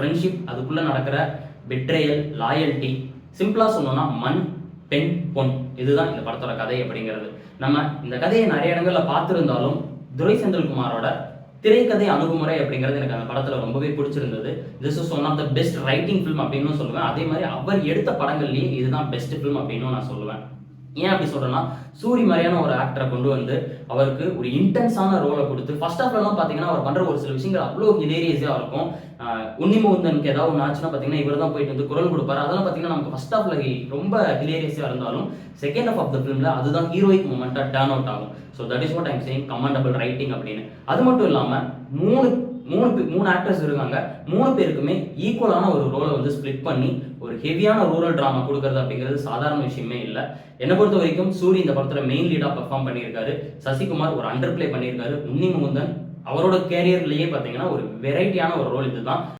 Friendship, அதுக்குள்ள நடக்கிற பெட்ரேயல், loyalty, சிம்பிளா சொல்லணும்னா மண், பெண், பொன், இதுதான் இந்த படத்தோட கதை அப்படிங்கிறது. நம்ம இந்த கதையை நிறைய இடங்கள்ல பார்த்திருந்தாலும் துரை செந்தில்குமாரோட திரைக்கதை அணுகுமுறை அப்படிங்கிறது எனக்கு அந்த படத்துல ரொம்பவே பிடிச்சிருந்தது. This is one of the best writing film அப்படின்னு சொல்லுவேன். அதே மாதிரி அவர் எடுத்த படங்கள்லயே இதுதான் பெஸ்ட் ஃபிலிம் அப்படின்னு நான் சொல்லுவேன். ஏன் அப்படி சொல்றேன்னா, சூரி மாதிரியான ஒரு ஆக்டரை கொண்டு வந்து அவருக்கு ஒரு இன்டென்ஸான ரோலை கொடுத்து ஃபர்ஸ்ட் ஹாஃப்லாம் பார்த்தீங்கன்னா அவர் பண்ற ஒரு சில விஷயங்கள் அவ்வளோ ஹிலேரியஸா இருக்கும். உன்னிமுகுந்தனுக்கு ஏதாவது ஒன்று ஆச்சுன்னா பார்த்தீங்கன்னா இவர் தான் போயிட்டு வந்து குரல் கொடுப்பாரு. அதெல்லாம் பார்த்தீங்கன்னா நமக்கு ஃபர்ஸ்ட் ஹாஃப்ல ரொம்ப ஹிலேரியஸா இருந்தாலும் செகண்ட் ஹாஃப் ஆஃப் த ஃபிலிம்ல அதுதான் ஹீரோயிக் மூமெண்ட்டா டர்ன் அவுட் ஆகும். So that is what I'm saying commendable writing அப்படின்னு. அது மட்டும் இல்லாமல் மூணு ஆக்டர்ஸ் இருக்காங்க. 3 பேருக்குமே ஈக்குவலான ஒரு ரோலை வந்து ஸ்பிளிட் பண்ணி ஒரு ஹெவியான ரூரல் டிராமா கொடுக்கறது அப்படிங்கிறது சாதாரண விஷயமே இல்லை. என்னை பொறுத்த வரைக்கும் சூரி இந்த படத்துல மெயின் லீடா பெர்ஃபார்ம் பண்ணியிருக்காரு. சசிகுமார் ஒரு அண்டர் பிளே பண்ணியிருக்காரு. உன்னி முகுந்தன் அவரோட கேரியர்லயே பார்த்தீங்கன்னா ஒரு வெரைட்டியான ஒரு ரோல் இதுதான்.